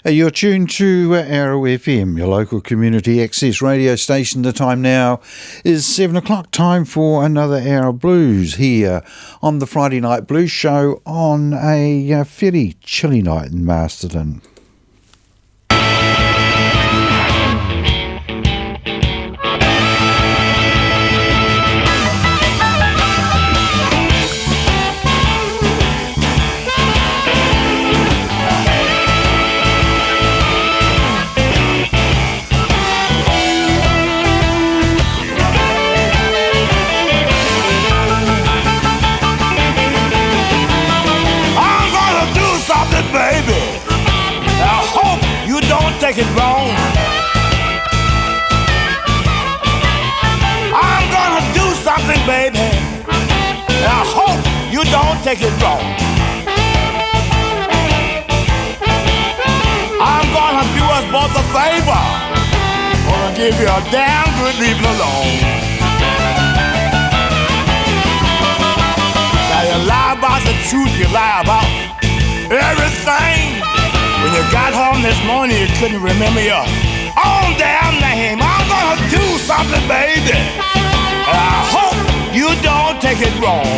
You're tuned to Arrow FM, your local community access radio station. The time now is 7 o'clock, time for another hour of blues here on the Friday Night Blues Show on a fairly chilly night in Masterton. Take it wrong. I'm gonna do something, baby, and I hope you don't take it wrong. I'm gonna do us both a favor. Gonna give you a damn good leave it alone. Now you lie about the truth, you lie about everything. When you got home this morning, you couldn't remember your own damn name. I'm gonna do something, baby, and I hope you don't take it wrong.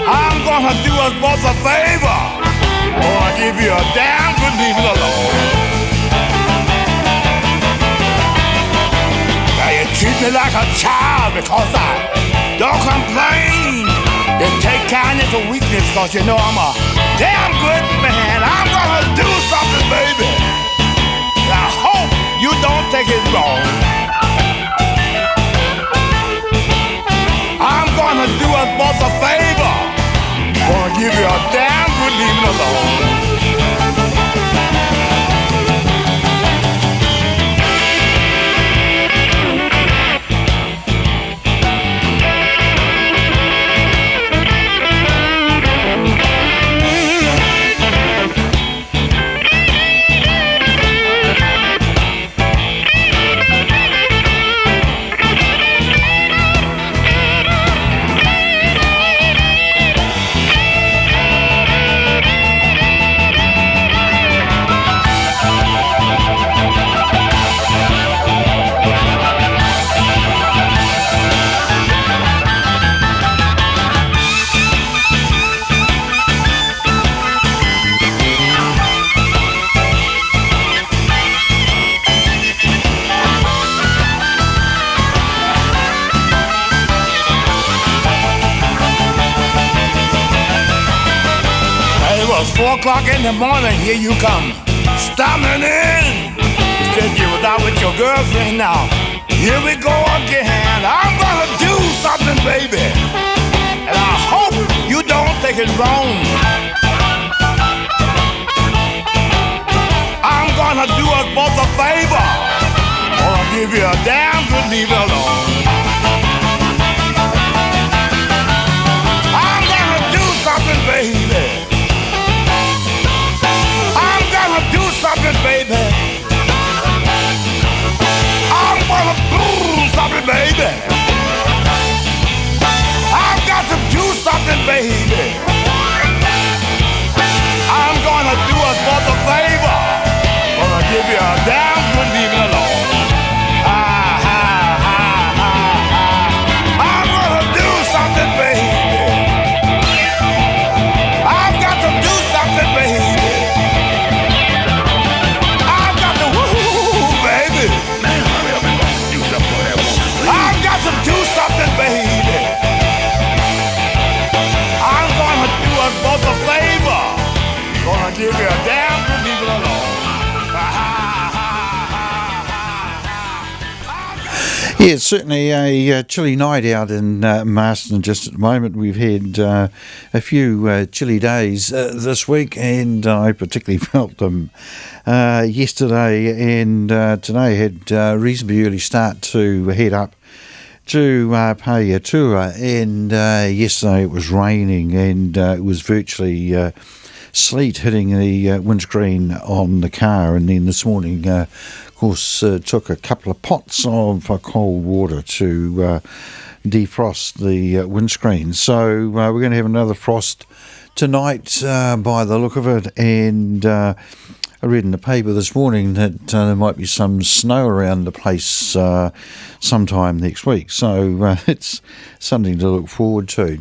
I'm gonna do us both a favor, or I'll give you a damn good leave it alone. Now you treat me like a child because I don't complain. You take kindness or weakness, cause you know I'm a damn good man. I'm gonna do something, baby, and I hope you don't take it wrong. I'm gonna do us both a favor. Gonna give you a damn good leave it alone. It's 4 o'clock in the morning, here you come, storming in. You said you was out with your girlfriend now. Here we go again. I'm gonna do something, baby, and I hope you don't take it wrong. I'm gonna do us both a favor, or I'll give you a damn good leave it alone. I'm gonna do something, baby. Do something, baby. I'm gonna do something, baby. I've got to do something, baby. I'm gonna do us both a favor. Gonna give you a damn good leave it alone. I'm gonna do something, baby. I've got to do something, baby. Do something, baby. I'm gonna do us both a favor. Gonna give you a damn good leave it alone. Yeah, it's certainly a chilly night out in Marston just at the moment. We've had a few chilly days this week, and I particularly felt them yesterday and today. Had a reasonably early start to head up to pay a tour, and yesterday it was raining, and it was virtually sleet hitting the windscreen on the car. And then this morning, of course, took a couple of pots of cold water to defrost the windscreen. So we're going to have another frost tonight by the look of it, and I read in the paper this morning that there might be some snow around the place sometime next week, so it's something to look forward to.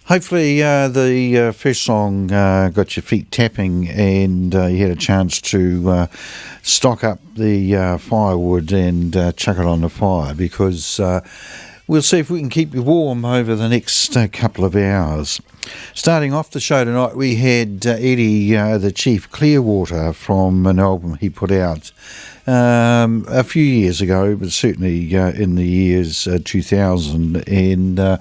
Hopefully the first song got your feet tapping and you had a chance to stock up the firewood and chuck it on the fire, because we'll see if we can keep you warm over the next couple of hours. Starting off the show tonight, we had Eddie the Chief Clearwater from an album he put out a few years ago, but certainly in the years 2000, and the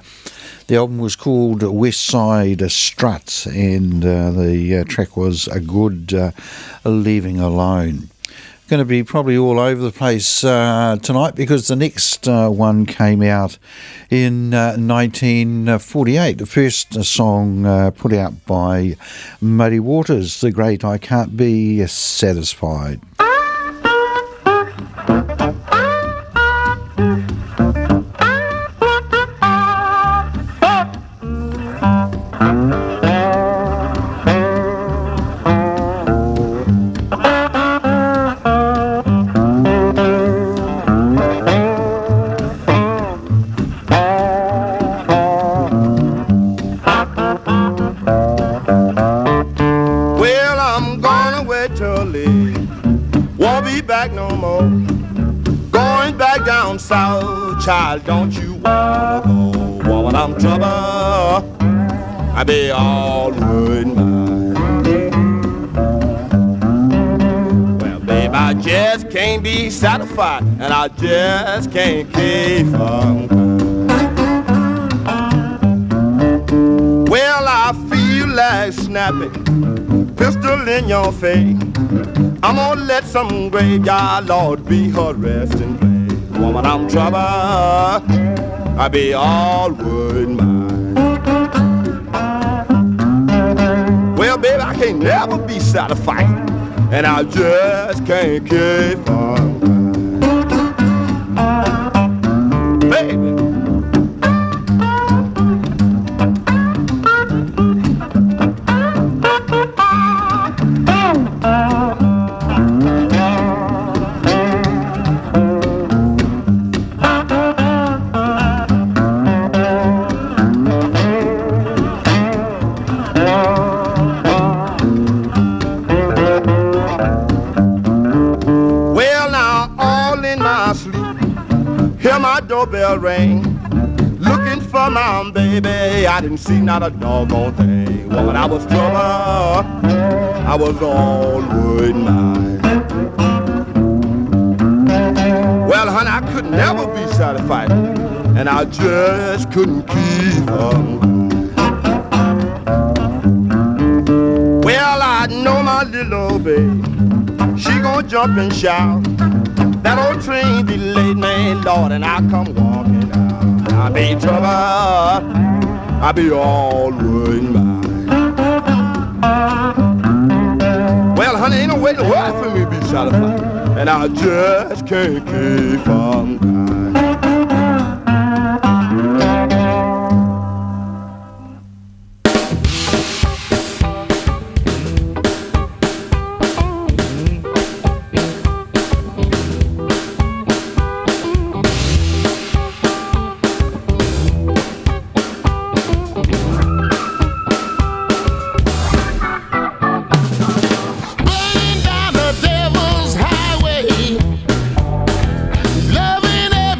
album was called West Side Strut, and the track was A Good Leaving Alone. Going to be probably all over the place tonight, because the next one came out in 1948, the first song put out by Muddy Waters, the great I Can't Be Satisfied. Child, don't you wanna go? Woman, I'm trouble. I be all worried mine. Well, babe, I just can't be satisfied, and I just can't keep from crying. Well, I feel like snapping, pistol in your face. I'm gonna let some graveyard lord be her resting place. Woman, I'm trouble, I be all worried mine. Well, baby, I can't never be satisfied, and I just can't keep on crying. Baby. Doorbell rang, looking for my baby. I didn't see not a doggone thing. Woman, I was trouble, I was all worried mine. Well, honey, I could never be satisfied, and I just couldn't keep on. Well, I know my little old baby, she gon' jump and shout. That old train delayed me, Lord, and I come walking out. I be in trouble, I be all worried mine. Well, honey, ain't no way in the world for me to be satisfied, and I just can't keep on crying. Burning down the devil's highway, loving every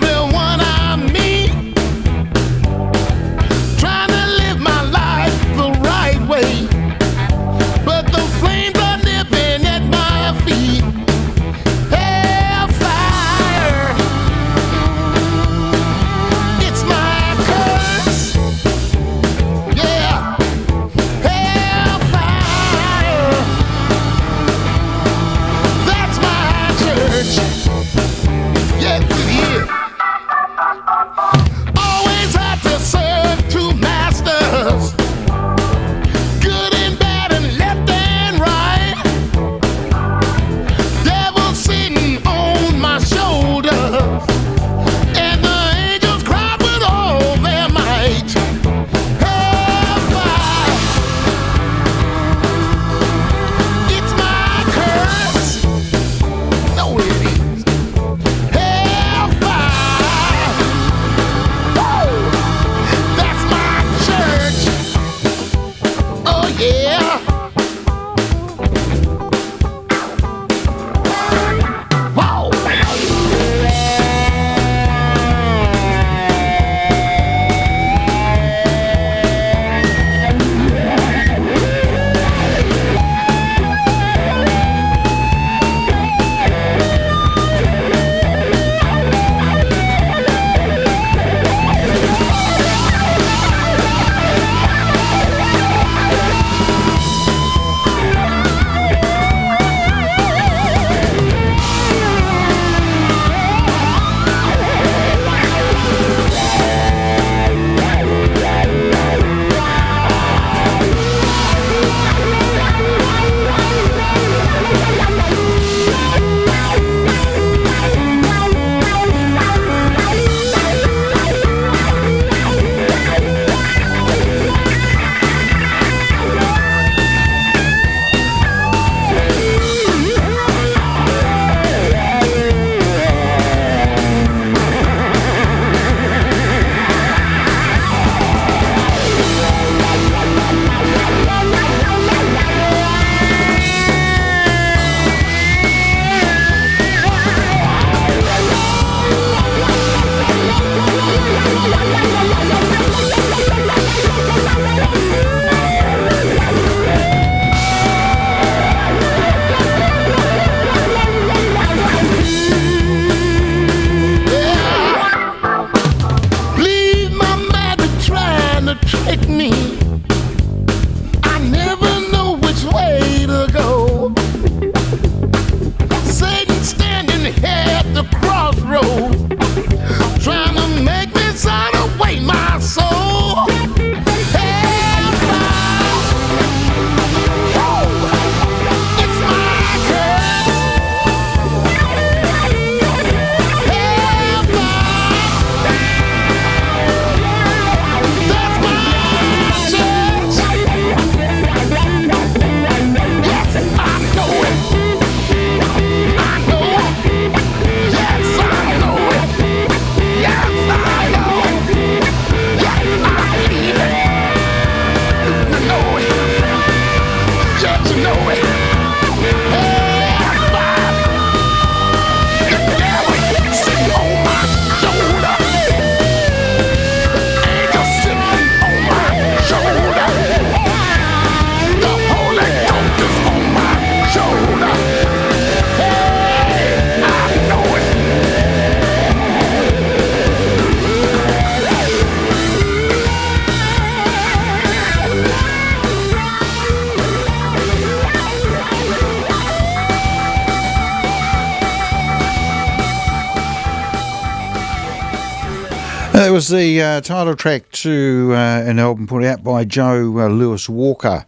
That was the title track to an album put out by Joe Lewis Walker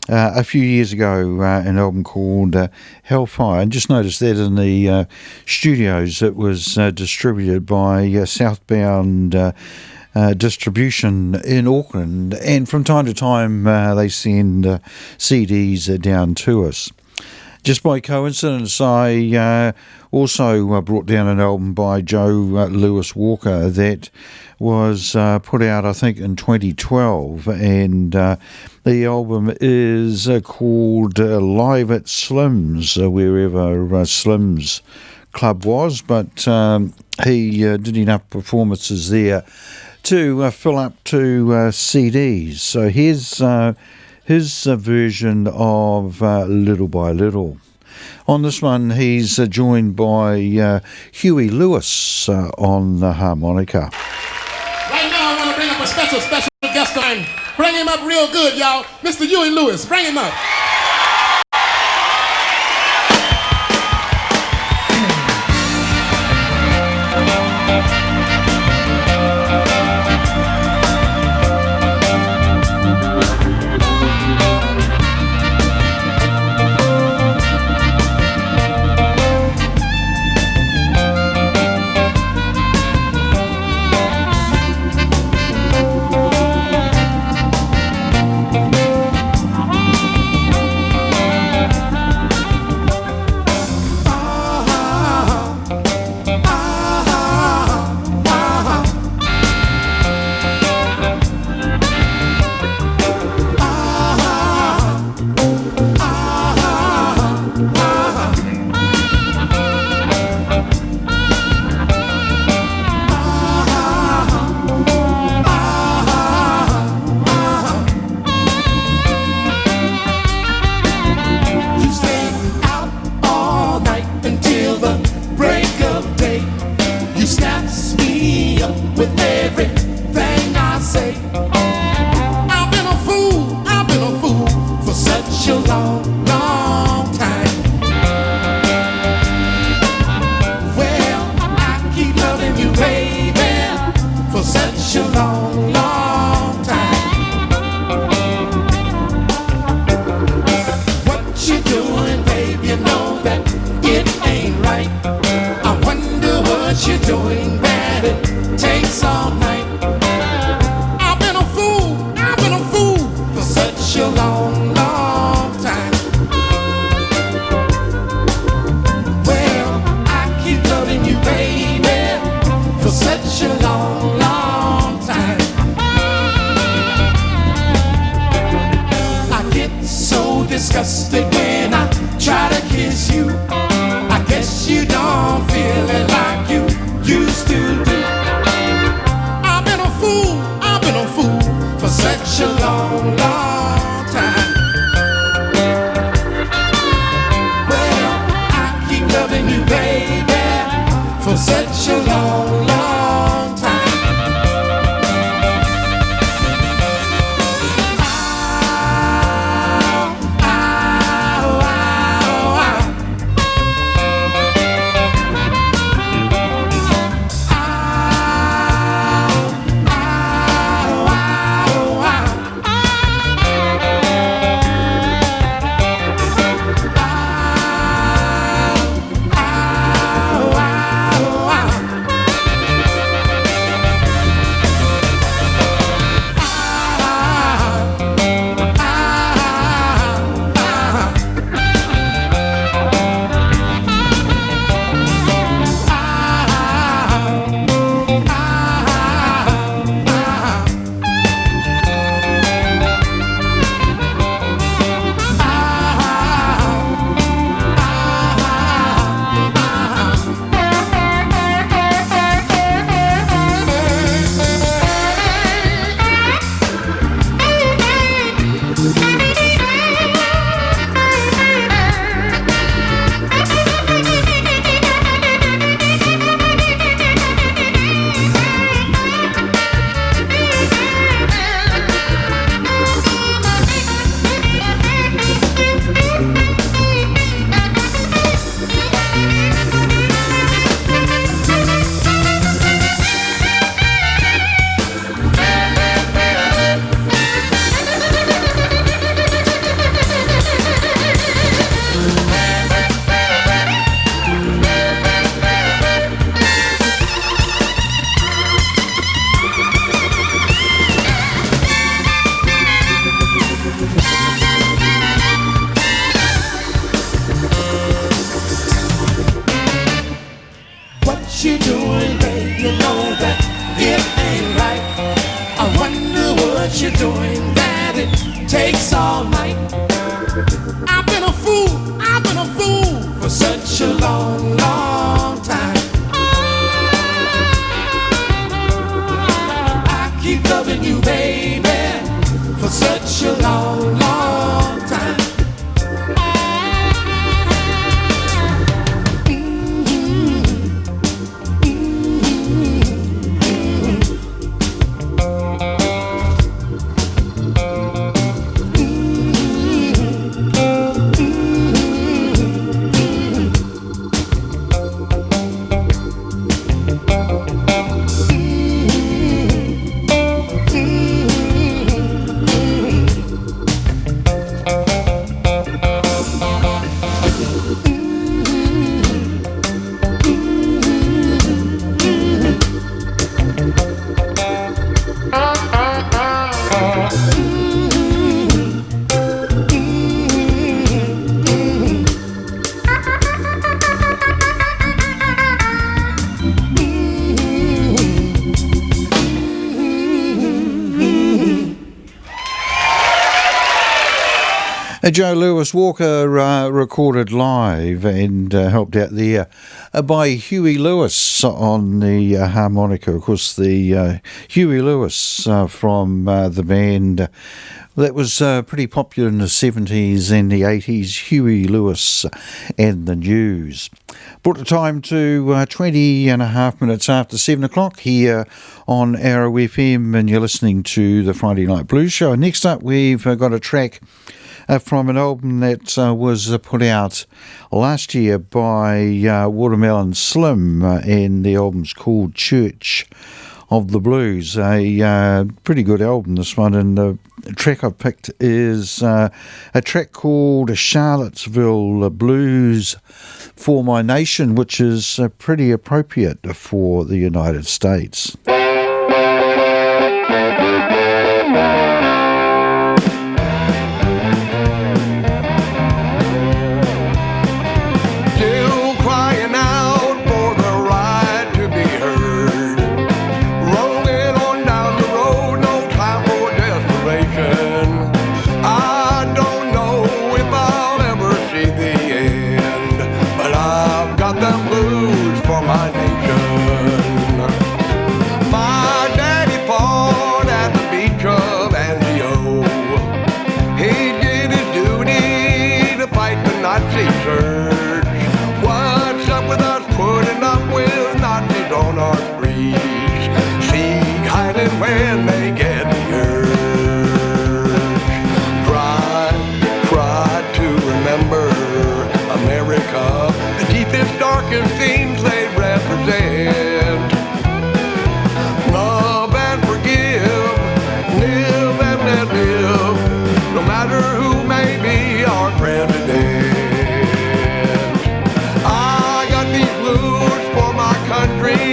a few years ago, an album called Hellfire. And just noticed that in the studios it was distributed by Southbound Distribution in Auckland, and from time to time they send CDs down to us. Just by coincidence, I also brought down an album by Joe Lewis Walker that was put out, I think, in 2012, and the album is called Live at Slim's, wherever Slim's Club was, but he did enough performances there to fill up 2 CDs. So here's his version of Little by Little. On this one, he's joined by Huey Lewis on the harmonica. Right now, I want to bring up a special guest of mine. Bring him up real good, y'all. Mr. Huey Lewis, bring him up. Used to you know that it ain't right. I wonder what you're doing, that it takes all night. I've been a fool for such a long, long time. I keep loving you, baby, for such a long, long time. Joe Lewis Walker recorded live and helped out there by Huey Lewis on the harmonica. Of course, the Huey Lewis from the band that was pretty popular in the 70s and the 80s, Huey Lewis and the News. Brought the time to 20 and a half minutes after 7 o'clock here on Arrow FM, and you're listening to the Friday Night Blues Show. Next up, we've got a track from an album that was put out last year by Watermelon Slim, and the album's called Church of the Blues. A pretty good album, this one, and the track I've picked is a track called Charlottesville Blues for My Nation, which is pretty appropriate for the United States. When they get the urge, try to remember America, the deepest, darkest themes they represent. Love and forgive, live and let live, no matter who may be our president. I got these blues for my country.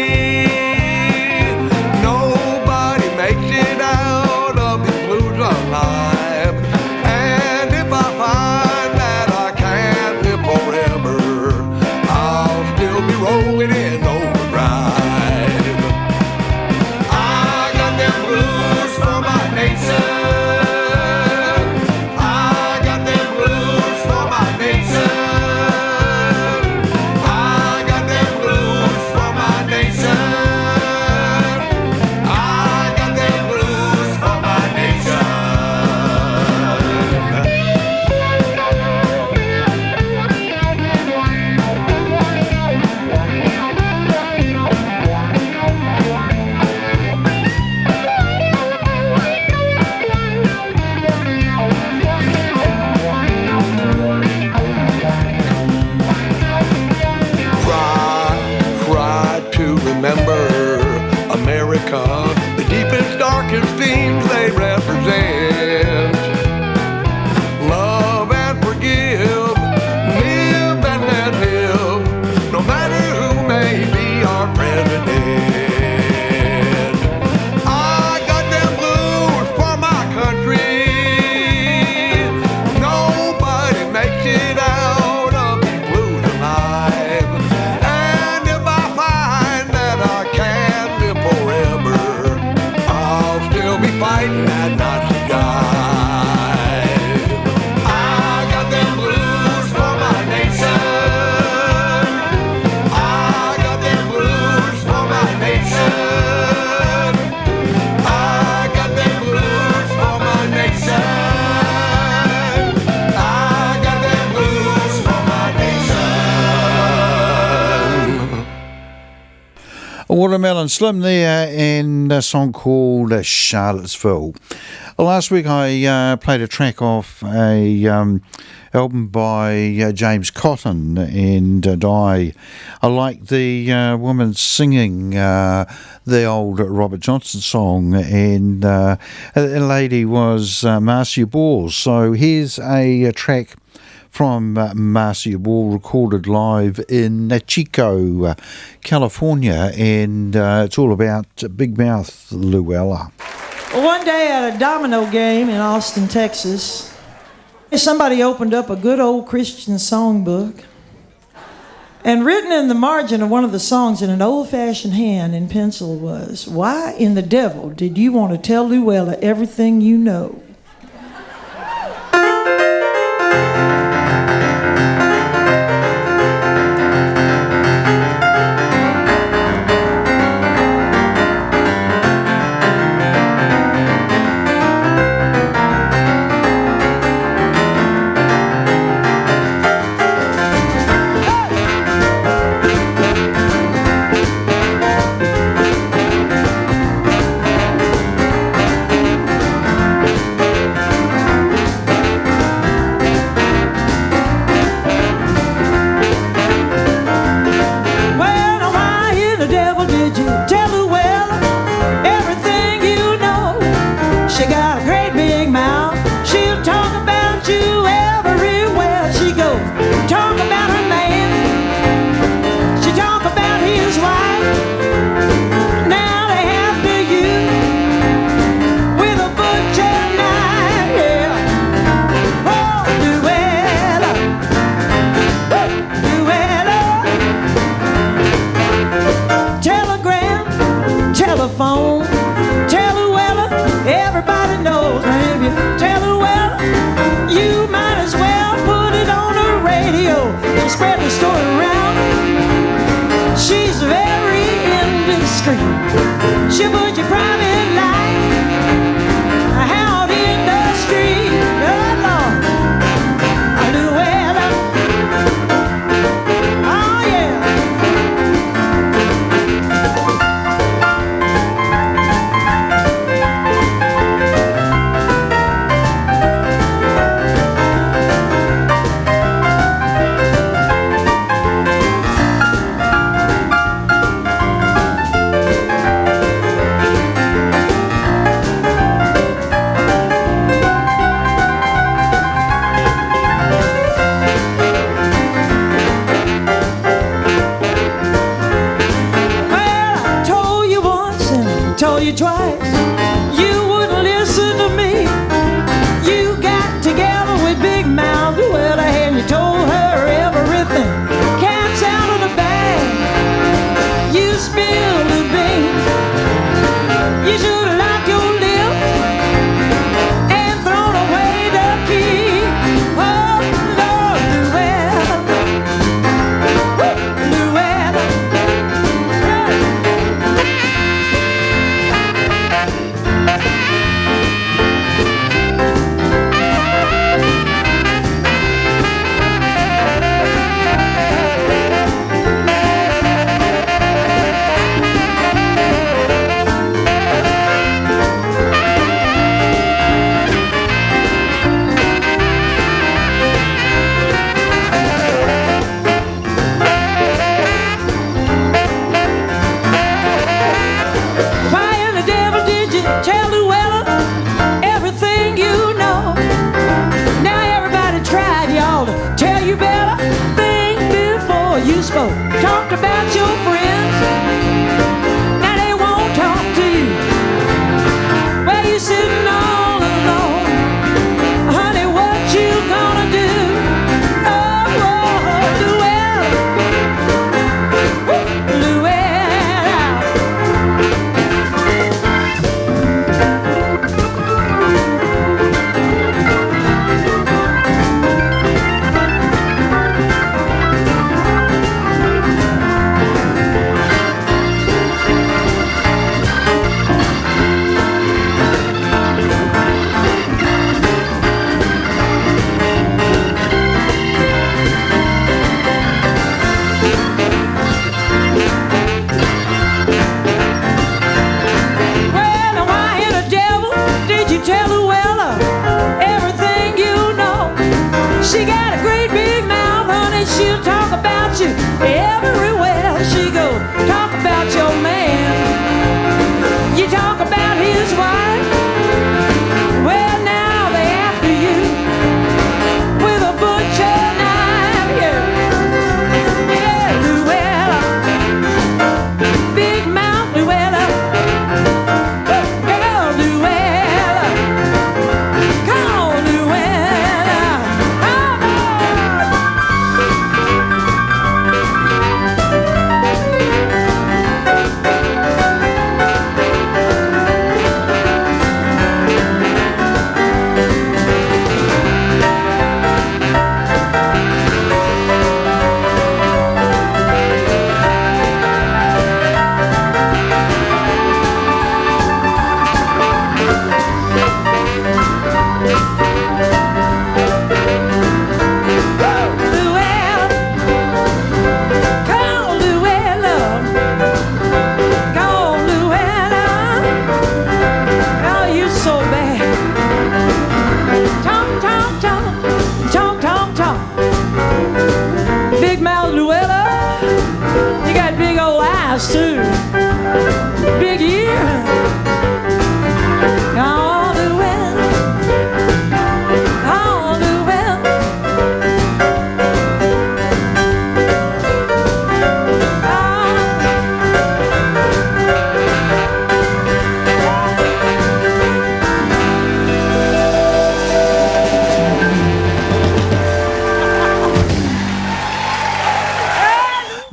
Can Watermelon Slim there, and a song called Charlottesville. Last week I played a track off a album by James Cotton, and I like the woman singing the old Robert Johnson song, and the lady was Marcia Ball. So here's a track from Marcia Ball, recorded live in Chico, California, and it's all about Big Mouth Luella. Well, one day at a domino game in Austin, Texas, somebody opened up a good old Christian songbook, and written in the margin of one of the songs in an old-fashioned hand in pencil was, "Why in the devil did you want to tell Luella everything you know?" She'll put your private life out in the street. Oh, Lord. Luella. Oh, yeah.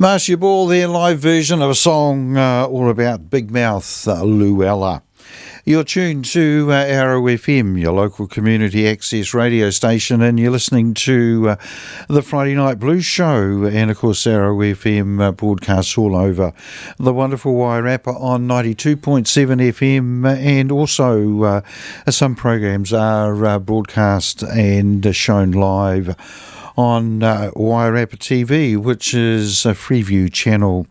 Marcia Ball, their live version of a song all about Big Mouth Luella. You're tuned to Arrow FM, your local community access radio station, and you're listening to the Friday Night Blues Show, and of course Arrow FM broadcasts all over the wonderful Wairarapa on 92.7 FM, and also some programs are broadcast and shown live on Wairarapa TV, which is a Freeview channel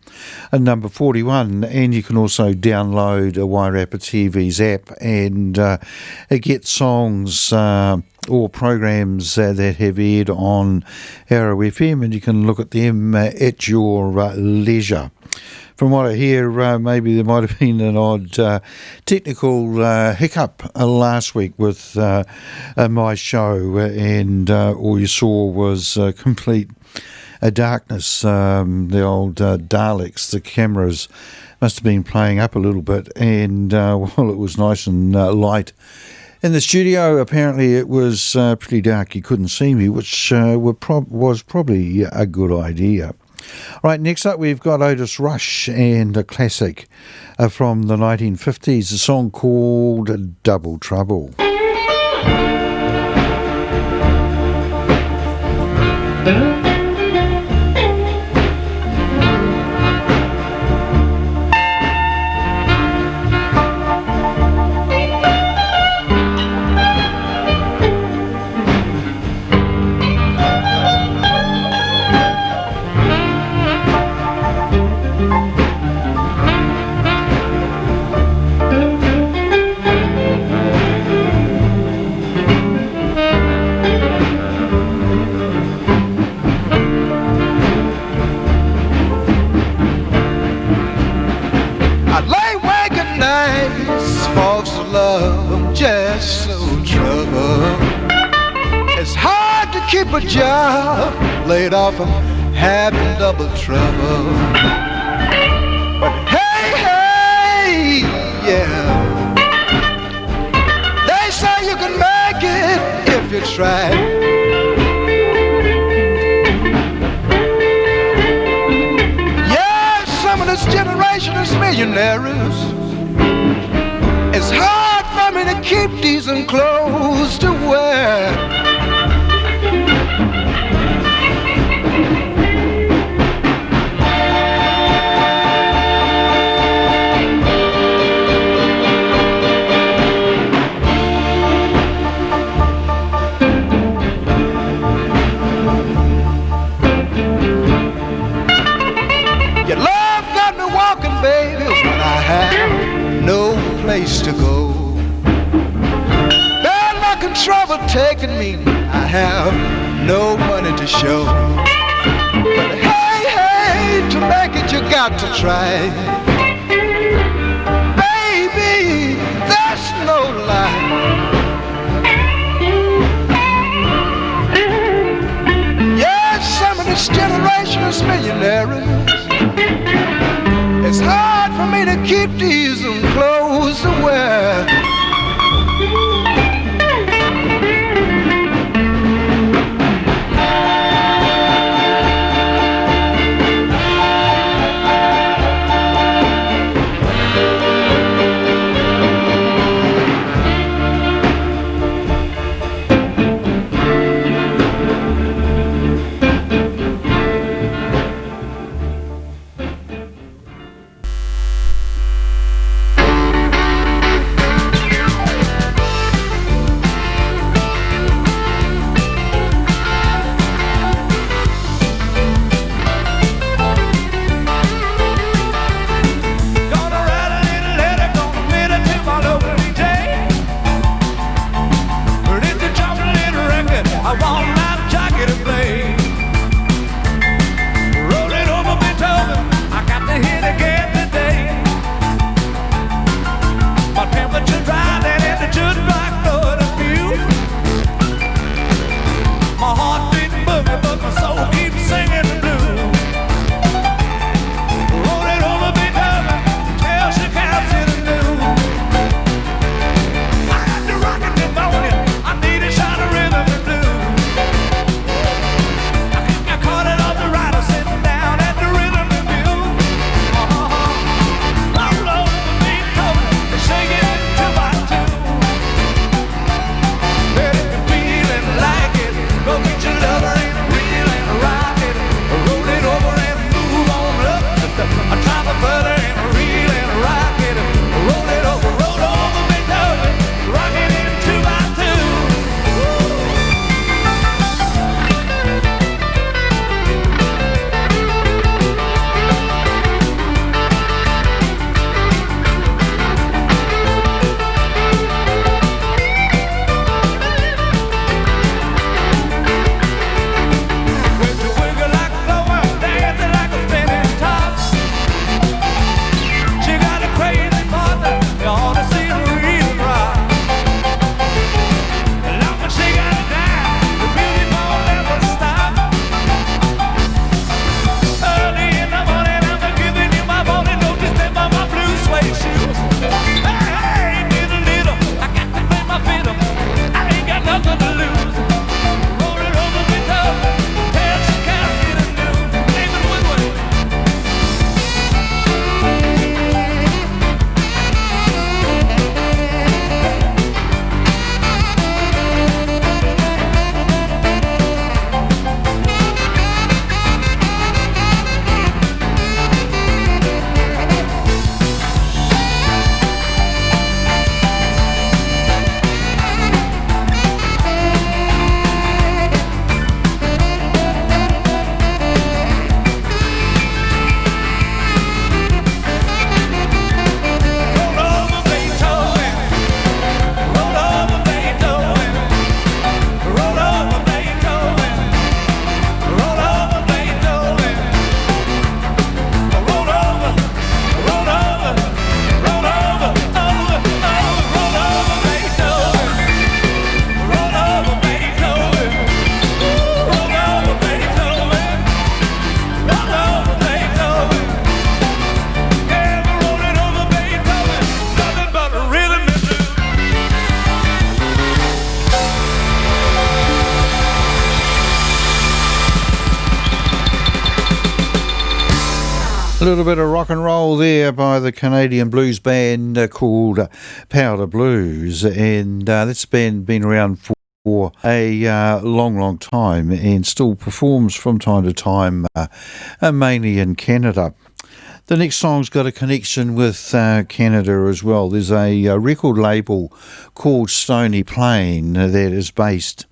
number 41, and you can also download a Wairarapa TV's app and get songs or programs that have aired on Arrow FM, and you can look at them at your leisure. From what I hear, maybe there might have been an odd technical hiccup last week with my show, and all you saw was complete darkness. The old Daleks, the cameras must have been playing up a little bit, and while it was nice and light in the studio, apparently it was pretty dark. You couldn't see me, which was probably a good idea. Right, next up we've got Otis Rush and a classic from the 1950s, a song called Double Trouble. Keep a job, laid off and having double trouble. But hey, yeah, they say you can make it if you try. Yeah, some of this generation is millionaires. It's hard for me to keep decent clothes to wear. Place to go. Bad luck and trouble taking me. I have no money to show. But hey, to make it you got to try. Baby, that's no lie. Yes, some of this generation is millionaires. It's hard for me to keep decent clothes to wear. little bit of rock and roll there by the Canadian blues band called Powder Blues, and this band been around for a long time and still performs from time to time, mainly in Canada. The next song's got a connection with Canada as well. There's a record label called Stony Plain that is based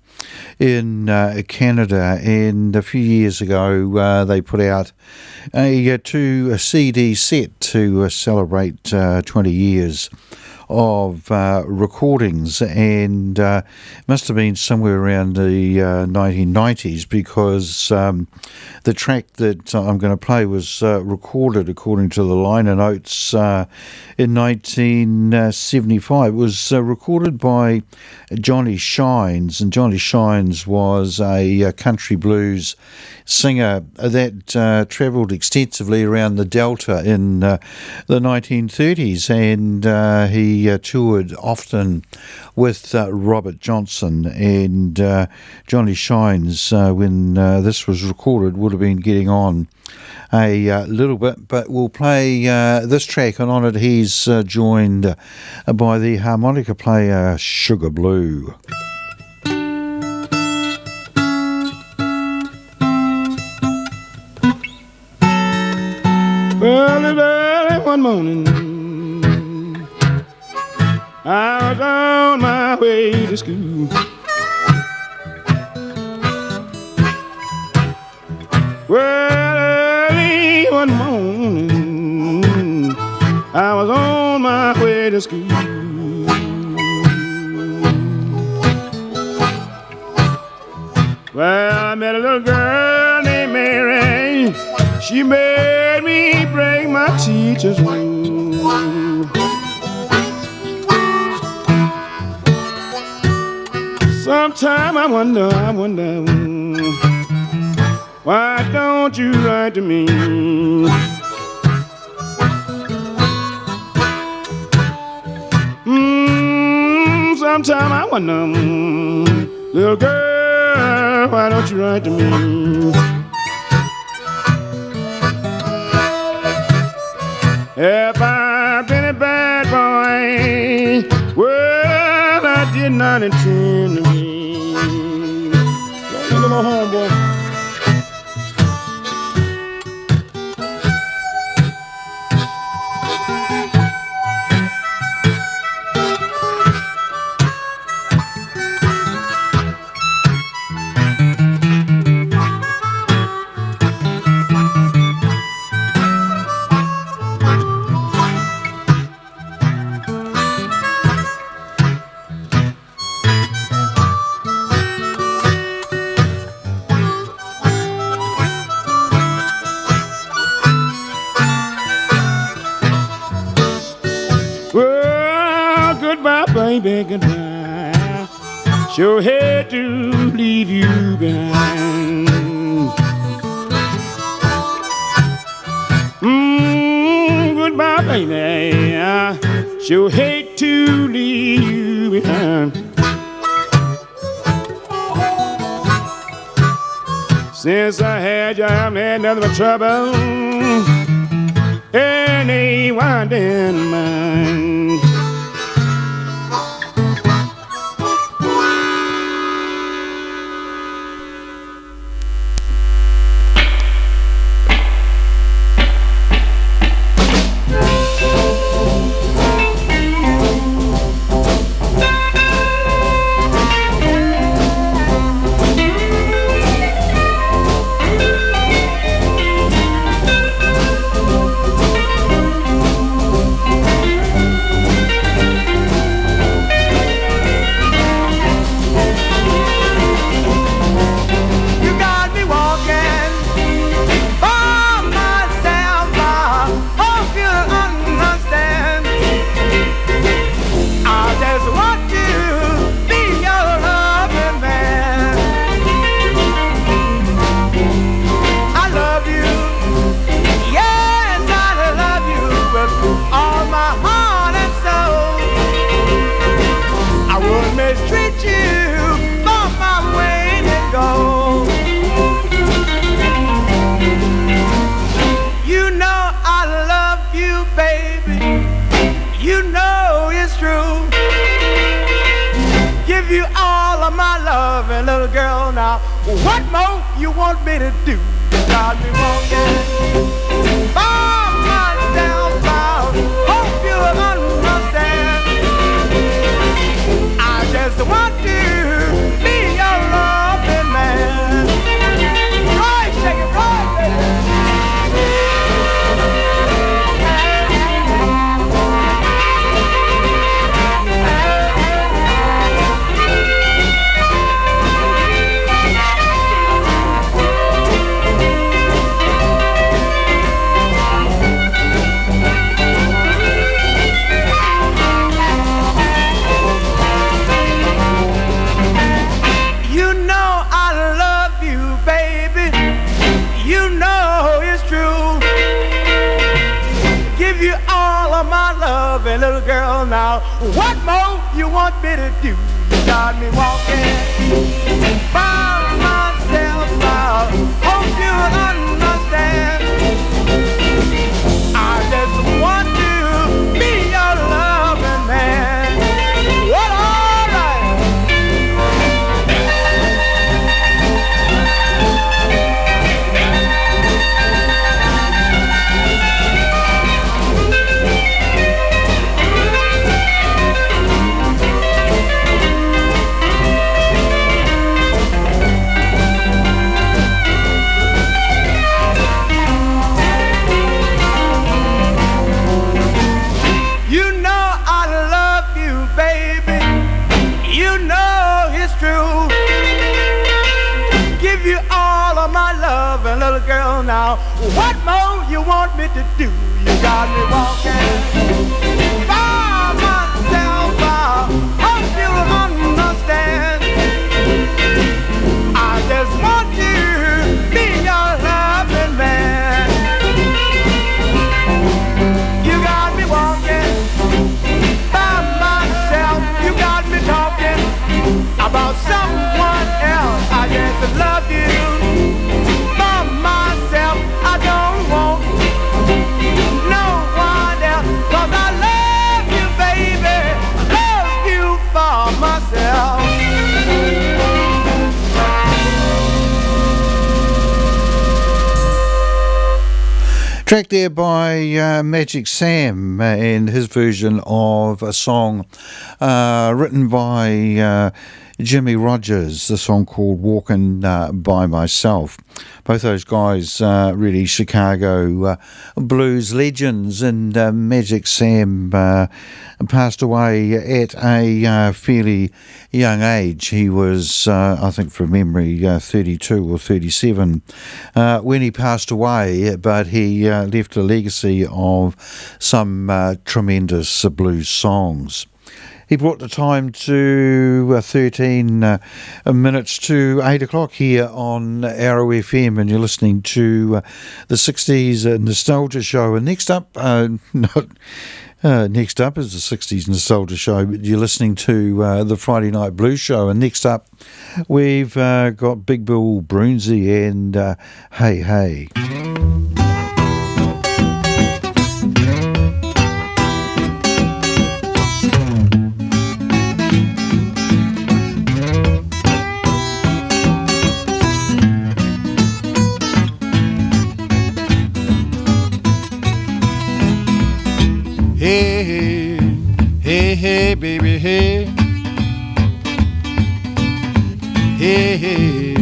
in Canada, and a few years ago they put out a CD set to celebrate 20 years of recordings, and must have been somewhere around the 1990s, because the track that I'm going to play was recorded, according to the liner notes, in 1975. It was recorded by Johnny Shines, and Johnny Shines was a country blues singer that travelled extensively around the Delta in the 1930s, and he toured often with Robert Johnson, and Johnny Shines, when this was recorded, would have been getting on a little bit, but we'll play this track, and on it he's joined by the harmonica player Sugar Blue. Well, it's early one morning, I was on my way to school. Well, early one morning, I was on my way to school. Well, I met a little girl named Mary. She made me break my teacher's rule. Sometime I wonder, why don't you write to me? Sometime I wonder, little girl, why don't you write to me? If I've been a bad boy, well, I did not intend to be. Don't go home, boy. Baby, goodbye. Sure had to leave you behind. Goodbye, baby. I sure hate to leave you behind. Since I had you, I haven't had nothing but trouble, and they winding mine. loving little girl now. What more you want me to do? You got me walking by myself. I hope you understand. I just want to be your loving man. Right, shake it right, baby. Little girl now, what more you want me to do? You got me walking by myself now. Hope you understand. I just want to be your loving man. Well, all right. Little girl now, what more you want me to do? You got me walking by myself. I hope you understand. I just want to be your loving man. You got me walking by myself. You got me talking about someone else. I just love you. I don't want no one else, 'cause I love you, baby. I love you for myself. Track there by Magic Sam and his version of a song written by Jimmy Rogers, the song called Walking by Myself. Both those guys really Chicago blues legends, and Magic Sam passed away at a fairly young age. He was, I think from memory, 32 or 37 when he passed away, but he left a legacy of some tremendous blues songs. He brought the time to 13 minutes to 8 o'clock here on Arrow FM, and you're listening to the 60s Nostalgia Show. And next up, next up is the 60s Nostalgia Show, but you're listening to the Friday Night Blues Show. And next up, we've got Big Bill Broonzy and Hey Hey. Hey, hey, hey, hey, baby, hey. Hey, hey,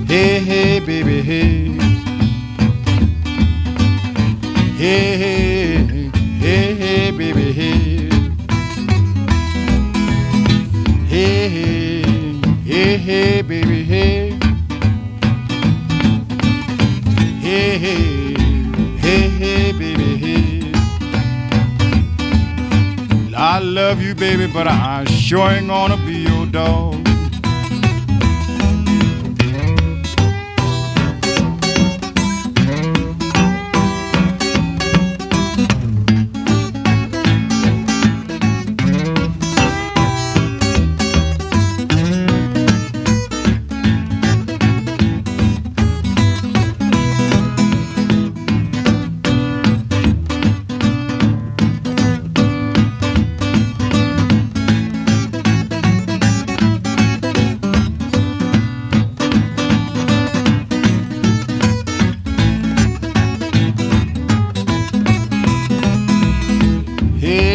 hey, hey, baby, hey. Hey, hey, hey, hey, baby, hey. Hey, hey, hey, hey, baby, hey. Hey, hey, hey, hey, baby, hey. I love you, baby, but I sure ain't gonna be your dog.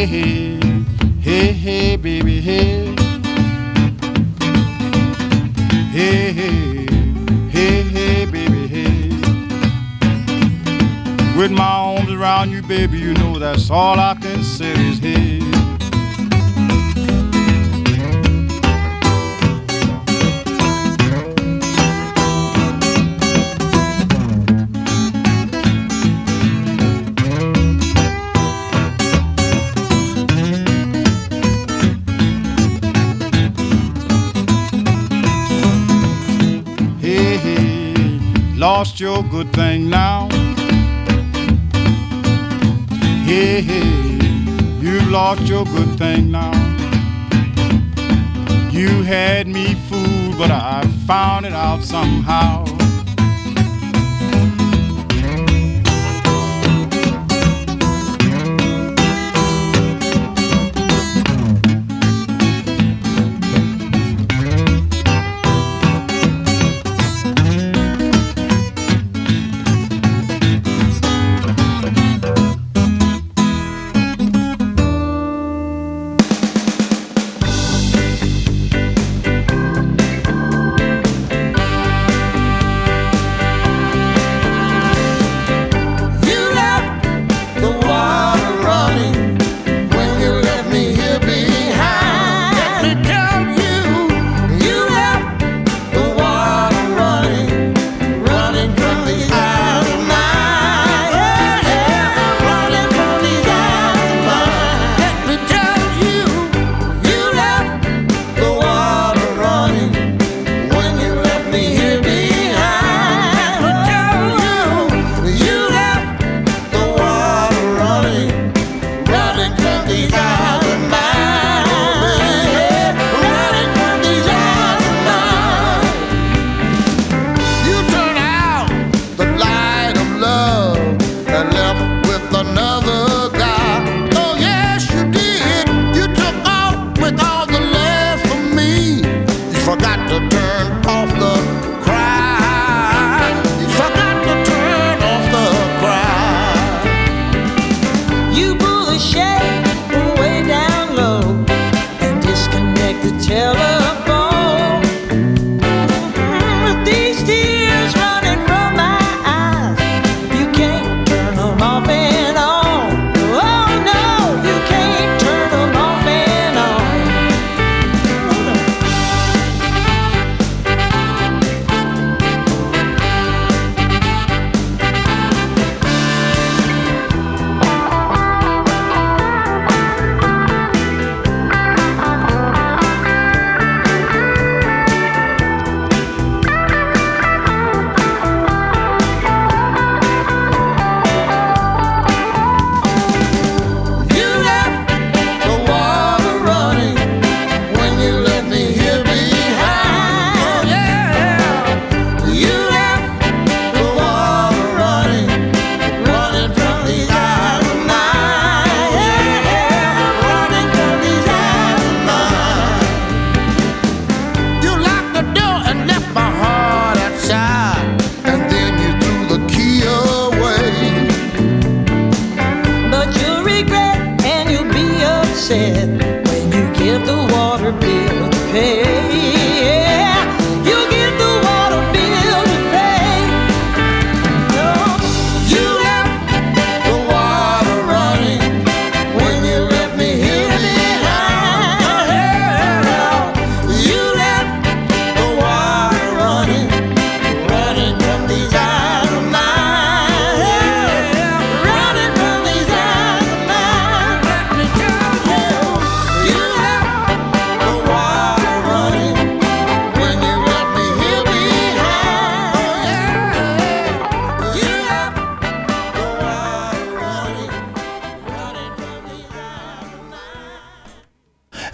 hey, hey, hey, baby, hey. Hey, hey, hey, hey, baby, hey. With my arms around you, baby, you know that's all I can say is hey. Lost your good thing now. Hey, hey, you lost your good thing now. You had me fooled, but I found it out somehow.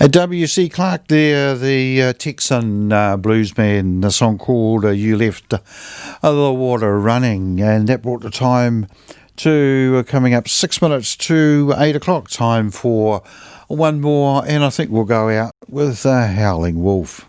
W.C. Clark there, the Texan blues band, a song called You Left the Water Running, and that brought the time to coming up 6 minutes to 8 o'clock. Time for one more, and I think we'll go out with Howling Wolf.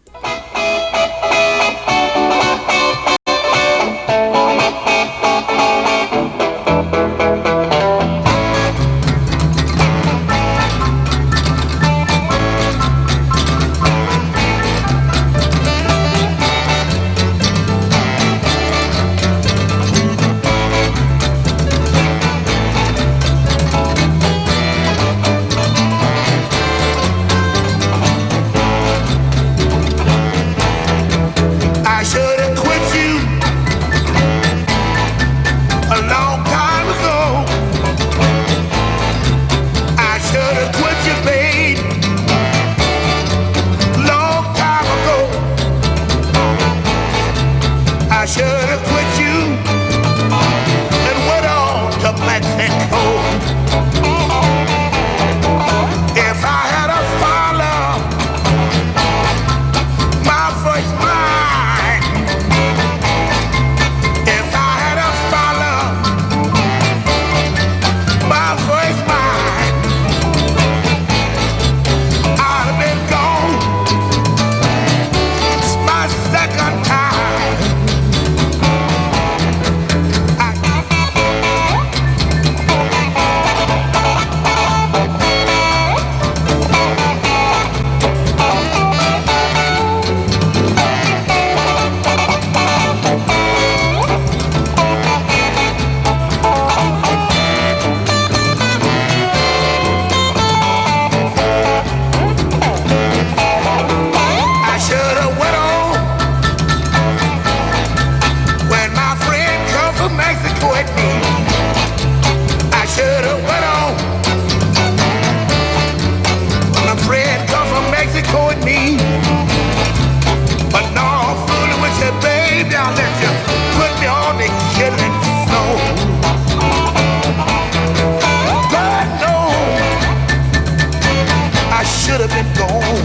should have been gone.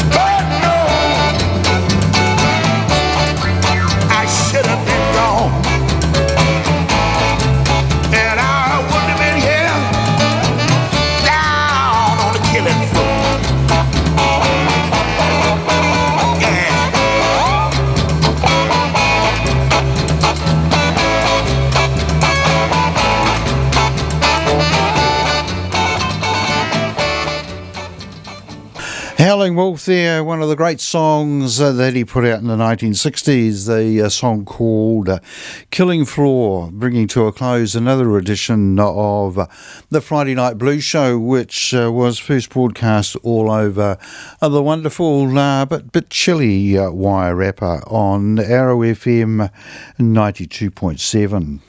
But no, I should have been gone. And I wouldn't have been here down on the killing floor. Howling Wolf there, one of the great songs that he put out in the 1960s, the song called Killing Floor, bringing to a close another edition of the Friday Night Blues Show, which was first broadcast all over the wonderful but chilly wire wrapper on Arrow FM 92.7.